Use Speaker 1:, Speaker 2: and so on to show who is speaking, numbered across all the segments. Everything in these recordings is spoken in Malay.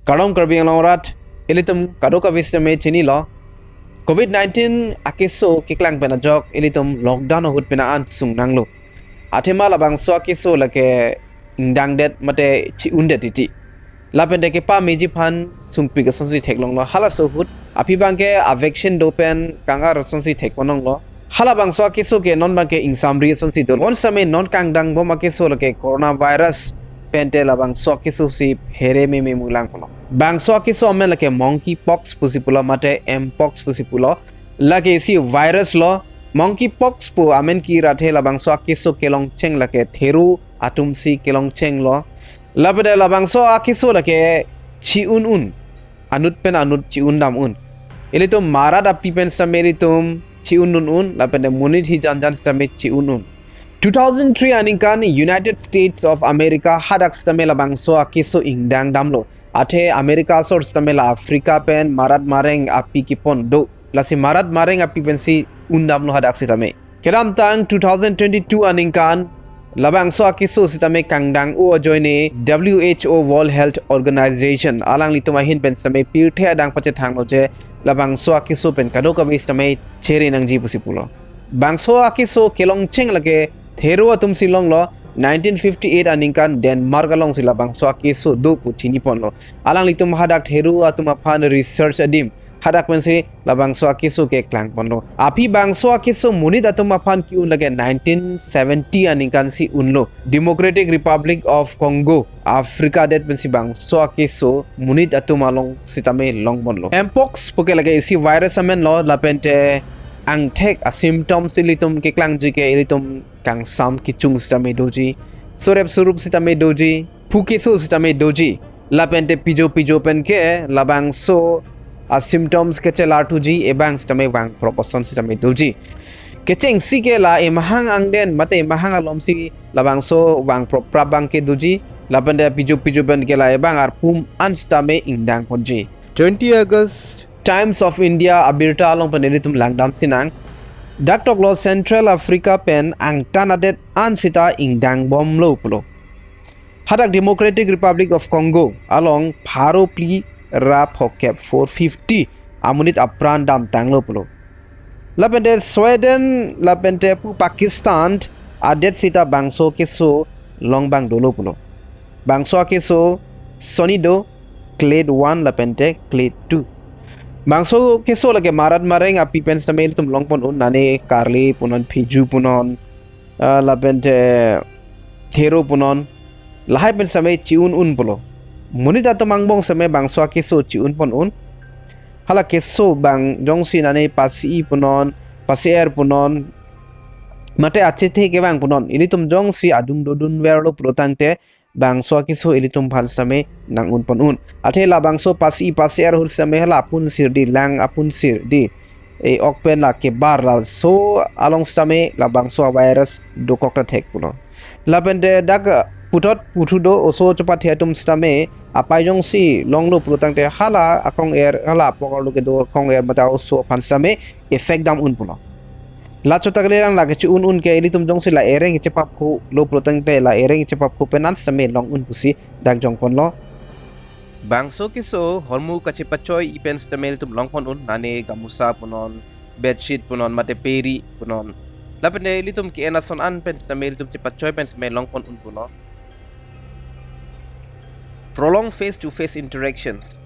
Speaker 1: Karong Karbi Langrat ilitum kadoka vistame chini lo COVID-19 akeso kiklang penajok ilitum lockdown hut penaan sungnang lo atema labang so akeso lake indang det mate chi undet titi lapende ke pa meji phan sungpi ga sonsi theklong lo hala so hut api bangke a vaccine dopen kanga sonsi thekponong lo hala bang so akeso ke non bangke ingsamri sonsi do on same non kangdang bom akeso lake coronavirus pente labang so akeso si here me mulang kono bang so akeso ame lake monkeypox pusipula mate MPOX pusipula lake si virus lo monkeypox pu amen ki rathe labang so akeso kelong cheng lake theru atum si kelong cheng lo labade labang so akeso lake chi un anut pen anut chi undam un elitum marada pipen sameritum chi un labade munit hi janjan samet chi un 2003 aninkan United States of America hadak stamela bangso akeso ingdang damlo athe America sor stamela Africa pen marat mareng api kipon do lasi marat mareng api pensi undamlo hadak sitame kedam tang 2022 aninkan labangso akeso sitame kangdang o joine WHO World Health Organization alang lituma hin pen same Pirthe Adang Chethang loje labangso akeso pen kadoka sitame Chere Nangji pusipulo bangso akeso kelong cheng lage Theru atum silong lo 1958 aningkan Denmark along sila bangso akeso do putini pon lo alang litum hadak Theru atum aphan research adim hadak mense labangso akeso ke klang pon lo api bangso akeso munit atum aphan ki un lage 1970 aningkan si unlo Democratic Republic of Congo Africa det mensi bangso akeso munit atum along sitame long pon lo MPOX poke lage isi virus amen lo lapente ang tek a symptom silitum ke klang jike ilitum kang sam kichung sitame doji sorep surup sitame doji pukeso sitame doji lapente pijo pen ke labang so a symptoms ke chelatuji ebang sitame wang proportion sitame doji kecheng si ke la emahang angden mate emahang alom si labang so wang prabang ke doji lapente pijo pen ke la ebang ar pum an sitame ingdang ponji 20 August Times of India abirta along penelitum langdam sinang Daktok lo Central Africa pen ang tanadet ansita ingdang bom lo pulo hadak Democratic Republic of Congo along pharo pli rap hokep 450 amunit apran dam tanglo pulo lapente Sweden lapente pu Pakistan adet sita bangso keso longbang dolo pulo bangso keso sonido clade 1 lapente clade 2 bangso keso lage marat mareng api pen samel tum longpon un nane karli punon phiju punon lapente thero punon lahai pen samay chiun un pulo munita to mangbong samay bangso keso chiun pon un hala keso bang jongsi nane pasi punon pasier punon mate achete ke bang punon ini tum jongsi adung dodun werlo protangte bangso keso ilitum phal same nang un pon un athela bangso pasi er hul same hala apun sir di lang apun sir di e okpen la ke bar la so along same la bangso virus do kokta thek puno la bende dak putot putudo oso chopa theatum same apai jong si longlo prutangte hala akong er hala pokor ke do kong er bata oso phan same effect dam un puno la chotaglelang la ke un ke ilitum jong si la ereng chepap khu lo protang te la ereng chepap khu penan same long un pusi dak jong pon lo bangso keso hormu kachepachoy ipen stamel tum long pon un nane gamusa punon bedsheet punon mate peri punon la pene ilitum ke enason an pen stamel tum chepachoy pen same long pon un puno prolong face to face interactions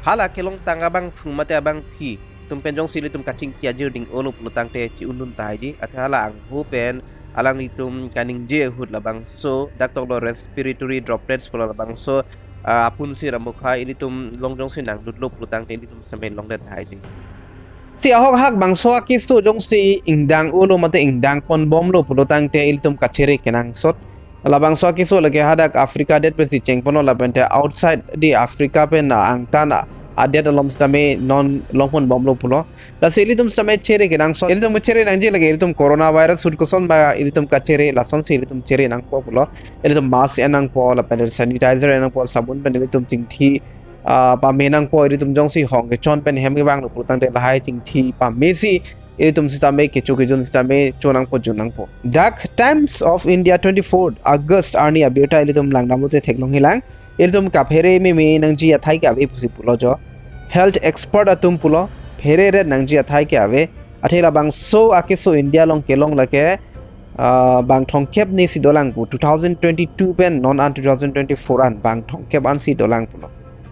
Speaker 1: hala kelong tangabang mate abang phi tum penjong sili tum kacing kiajer ding olo pulutang te ci unun taidi athala ang hupen alang litum kaning je hud labang so daktok lo respiratory droplets pula labang so apun si ramukha ilitum longjong sinang dudlo pulutang te ilitum sampai long det taidi si ahok hak bangso akiso jong si ingdang olo mate ingdang pon bom lo pulutang te ilitum kachere kenang sot labang so akiso lagi hadak Afrika det pe si chengpono labente outside di Afrika pe na ang tana adet dalam same non longpon bom lo pulo la selitum same chere ke nang so elitum chere nang je lage elitum coronavirus sud koson ba elitum kachere la son selitum chere nang po pulo elitum mask enang po la pen sanitizer enang po sabun pen elitum ting thi pa menang po elitum jong si hong ke chon pen hem ke bang lo putang de la hai ting thi pa mesi elitum sitame ke chu ke jun sitame chonang po junang po dak Times of India 24 August arni abeta elitum langnam te theklong hilang Ilitum Kaphere me Nangji athai ke ave pusi pulo jo. Health expert atum pulo phere re Nangji athai ke ave. Athela bang so Keso India long kelong lake bang thongkep ni si dolang pu 2022 pen non an 2024 an bang thongkep an si dolang pulo.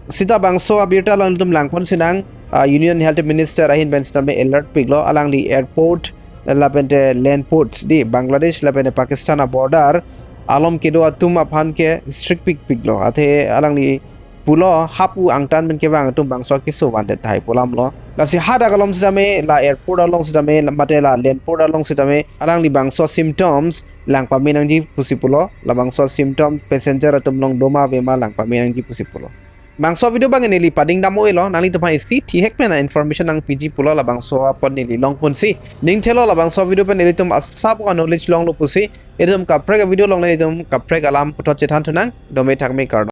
Speaker 1: Sita bang so abirta long tum langpon sinang Union Health Minister ahin ben stame alert piglo alang di airport lapente land ports di Bangladesh lapente Pakistan border alom kedo atum aphan ke strict piglo athe alang di pulo hapu angtan ben kewang atum bangso Keso wande thai pulam lo la si hada kalom sidame la airport along sidame mate la land port along sidame alang di bangso symptoms lang paminang ji pusi pulo la bangso symptom passenger atum long doma bema lang paminang ji pusi pulo bangso video bang nili pading damo elo nali tumai si thihek mena information ang PG pulo la bangso apon nili long pun si ning thelo la bangso video pen nili tum asap ka knowledge long lo pusi edum kapre ka video long nili tum kapre alam putot Chethan thunang dome thakme kar